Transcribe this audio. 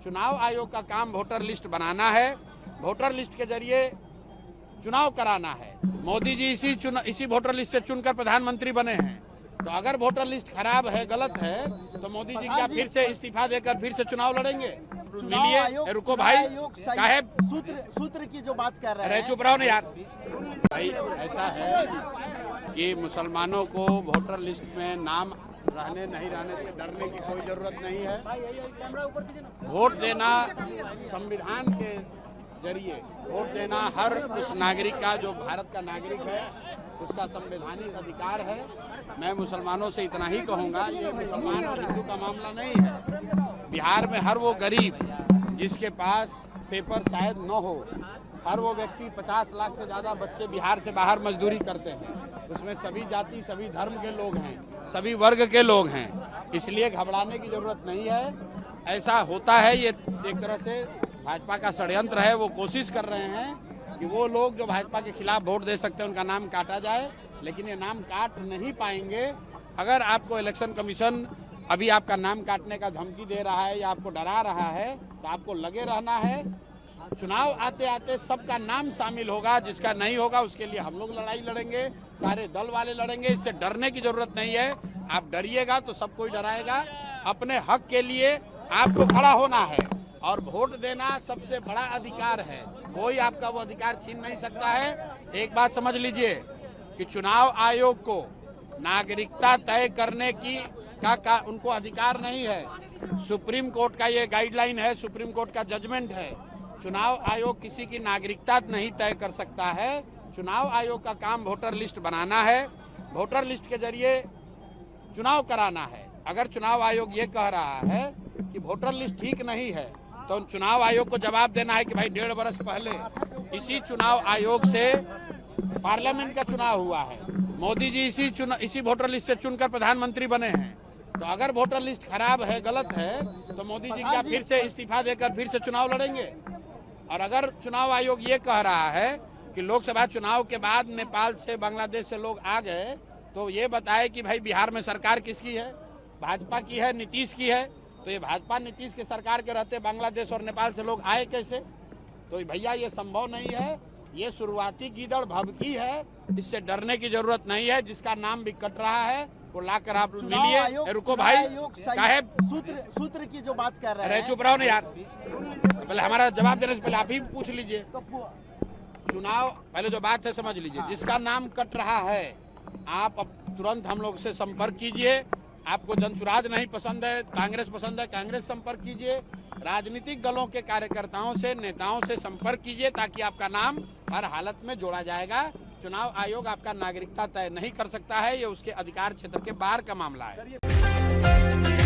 चुनाव आयोग का काम वोटर लिस्ट बनाना है, वोटर लिस्ट के जरिए चुनाव कराना है। मोदी जी इसी वोटर लिस्ट से चुनकर प्रधानमंत्री बने हैं, तो अगर वोटर लिस्ट खराब है, गलत है, तो मोदी जी क्या फिर से इस्तीफा देकर फिर से चुनाव लड़ेंगे? मिलिए, रुको भाई, काहे सूत्र की जो बात कर रहे हैं, चुप रहो ना यार। भाई ऐसा है कि मुसलमानों को वोटर लिस्ट में नाम रहने नहीं रहने से डरने की कोई जरूरत नहीं है। वोट देना संविधान के जरिए वोट देना हर उस नागरिक का, जो भारत का नागरिक है, उसका संवैधानिक अधिकार है। मैं मुसलमानों से इतना ही कहूँगा, ये मुसलमान और हिंदू का मामला नहीं है। बिहार में हर वो गरीब जिसके पास पेपर शायद न हो, हर वो व्यक्ति 50 लाख से ज़्यादा बच्चे बिहार से बाहर मजदूरी करते हैं, उसमें सभी जाति सभी धर्म के लोग हैं, सभी वर्ग के लोग हैं, इसलिए घबराने की जरूरत नहीं है। ऐसा होता है, ये एक तरह से भाजपा का षड्यंत्र है। वो कोशिश कर रहे हैं कि वो लोग जो भाजपा के खिलाफ वोट दे सकते हैं उनका नाम काटा जाए, लेकिन ये नाम काट नहीं पाएंगे। अगर आपको इलेक्शन कमीशन अभी आपका नाम काटने का धमकी दे रहा है या आपको डरा रहा है, तो आपको लगे रहना है। चुनाव आते आते सबका नाम शामिल होगा, जिसका नहीं होगा उसके लिए हम लोग लड़ाई लड़ेंगे, सारे दल वाले लड़ेंगे। इससे डरने की जरूरत नहीं है। आप डरिएगा तो सब कोई डराएगा। अपने हक के लिए आपको खड़ा होना है और वोट देना सबसे बड़ा अधिकार है, कोई आपका वो अधिकार छीन नहीं सकता है। एक बात समझ लीजिए कि चुनाव आयोग को नागरिकता तय करने की का उनको अधिकार नहीं है। सुप्रीम कोर्ट का ये गाइडलाइन है, सुप्रीम कोर्ट का जजमेंट है। चुनाव आयोग किसी की नागरिकता नहीं तय कर सकता है। चुनाव आयोग का काम वोटर लिस्ट बनाना है, वोटर लिस्ट के जरिए चुनाव कराना है। अगर चुनाव आयोग ये कह रहा है कि वोटर लिस्ट ठीक नहीं है, तो चुनाव आयोग को जवाब देना है कि भाई 1.5 बरस पहले इसी चुनाव आयोग से पार्लियामेंट का चुनाव हुआ है, मोदी जी इसी वोटर लिस्ट से चुनकर प्रधानमंत्री बने हैं, तो अगर वोटर लिस्ट खराब है, गलत है, तो मोदी जी क्या फिर से इस्तीफा देकर फिर से चुनाव लड़ेंगे? और अगर चुनाव आयोग ये कह रहा है कि लोकसभा चुनाव के बाद नेपाल से, बांग्लादेश से लोग आ गए, तो ये बताए कि भाई बिहार में सरकार किसकी है? भाजपा की है, नीतीश की है। तो ये भाजपा नीतीश के सरकार के रहते बांग्लादेश और नेपाल से लोग आए कैसे? तो भैया ये संभव नहीं है। ये शुरुआती गीदड़ भभकी है, इससे डरने की जरूरत नहीं है। जिसका नाम भी कट रहा है वो लाकर आप मिलिए, रुको भाई, काहे सूत्र की जो बात कर रहे हैं, चुप रहो ना यार। पहले हमारा जवाब देने से पहले आप ही पूछ लीजिए। चुनाव पहले जो बात है समझ लीजिए। जिसका नाम कट रहा है आप तुरंत हम लोग से संपर्क कीजिए। आपको जनसुराज नहीं पसंद है, कांग्रेस पसंद है, कांग्रेस संपर्क कीजिए। राजनीतिक दलों के कार्यकर्ताओं से, नेताओं से संपर्क कीजिए, ताकि आपका नाम हर हालत में जोड़ा जाएगा। चुनाव आयोग आपका नागरिकता तय नहीं कर सकता है, ये उसके अधिकार क्षेत्र के बाहर का मामला है।